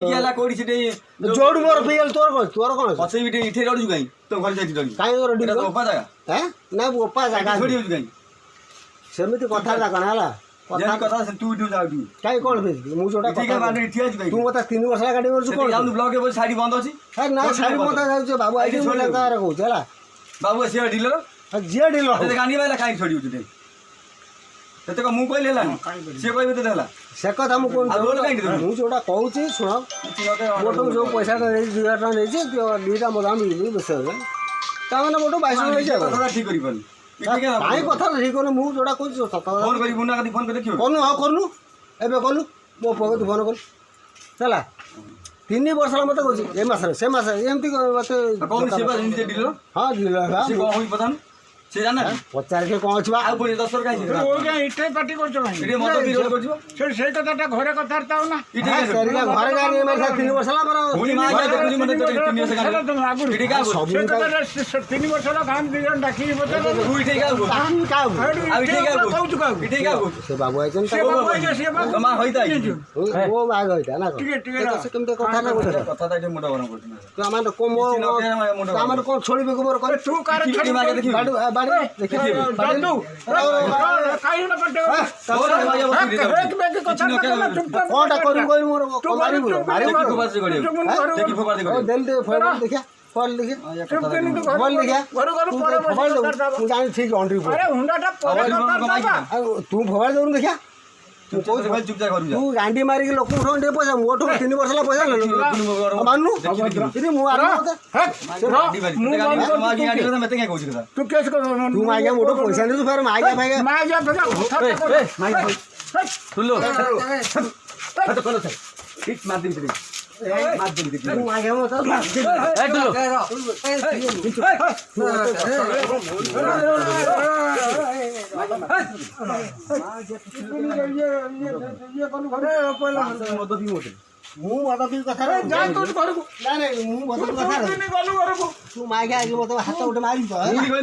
ହେଲା କୋଉଠି ସେଠି जोड़ मोर पियल तोर कौन ପଛେ ବି ଇଠେ ରଡୁଛୁ କାଇଁ ତୋ ଘରେ ଯାଇଛୁ ରଡି काई और ଏଟା ତ ଓପା ଜାଗା हैं ना ओपा जागा ଛୋଡ଼ି ଯାଉଛୁ କାଇଁ सेमिति कथा दा कना हला ଯେମିତି କଥା ସେ तू इठୁ ଯାଉଛୁ काई कोन बे मु जोटा ठीक है माने इठे आଛୁ କାଇଁ तू मता 3 वर्ष गाडी वर्ष ସେଠି कोन ଯାଉनु ବ୍ଲକ ରେ ବସି ଶାଢୀ ବନ୍ଦ ଅଛି है ना सारी मता जाउ बाबू आई मोला तार कहू चला ବାବୁ ଆସିବା ଡିଲର जे डिलो ତତେ ଗାଣ୍ଡି ବାଲା କାଇଁ ଛୋଡ଼ି ଯାଉଛୁ ତତେ କ ମୁଁ କହିଲି ହେଲା ସିଏ କହିବେ ତତେ ହେଲା से कथा मु कोन ଆଉ ରୋଲ କାଇଁ ଦେବୁ मु जोटा कहूची सुन मोटो जो पैसा टा 2000 टका देछि दीटा मदाम मिली बस ता माने मोटो 22 होई जाय କଥା ठीक କରିପାରୁନି काई कथा ठीक कोन मु जोटा कहूची सता फोन କରି मुन्ना कति फोन କରି ଦେଖିବ कोनु हा करनु एबे कोनु मो पगत फोन कर चला 3 वर्ष मत कहूची ए मास से मास एमती मते कौन सेवा जेମିତି ଡିଲର हां दिला ସେ କଣ ହୋଇ ପତାनु ସେ ଜାନା पचार के कौन छबा ଆଉ ପୁଣି 10 କାଇଁ इटे पार्टी करछो भाई ଏଠି ମଦ ବି ରୋଲ କରିଯିବ से कथाटा घरे कथारता हो ना इठे सरिया घर गाड़ी में 3 वर्ष ला पर ପୁଣି ମା ଯା ଦେଖୁଛି ମତେ ତ 3 ବର୍ଷ चलो କାଇଁ तुम आगु ଏଠି କାହା सब से कथाटा 3 वर्ष ला काम दिजन डाकी बता ତୁ ଇଠେ କାହା କହୁଛୁ काम का ଆଉ ଇଠେ କାହା कहू କହୁଛୁ कहू ଇଠେ କାହା କହୁଛୁ से बाबू आइछन से बाबू आइछे से बाबू ମା ହୋଇତା वो बाग होइता ना ठीक से केमते कथा ना बोले କଥା ତା ଏଠି ମୁଣ୍ଡ ଗରମ କରୁଛି तो हमार को मो हमार को छोड़ी बे गोबर करे तू कार ଛୋଡ଼ି ମାଗେ ଦେଖିବୁ बाड़ी बाड़ी देखिए जादू काई ना पटे एक बेग कथा ना चुप कोटा करू कोई मोर मारी बोल मारी देखि फोपार से गड़ियो देखि फोपार से ओ गड़ियो दिल दे फोन देखिया फोन देखिए चुप फोन देखिया घर घर पर फोन तू जान ठीक ऑन्ट्री पर अरे हुंडाटा पर करता तू फोन दे देखिया तू कोई भाई चुप जा करू जा तू गांडी मारी के लोक उठो दे पैसा मोटो 3 वर्ष ला पैसा ले माननु इनी मु आरो गाड़ी बारी मागी गाड़ी में मते क्या कहू छी तू केस कर तू मागे मोटो पैसा दे तू फिर मागे भागे मां जा भगा माई सुन लो हट करो से हिट मार दी मार दी तू मागे मत ए लो ये कोन घरे पहला मद भी मोटे मु मत भी कथा जा तू घर को ना नहीं मु मत कथा नहीं गलु घर को तू मागे आगे मत हाथ उठे मारी तो मुड़ी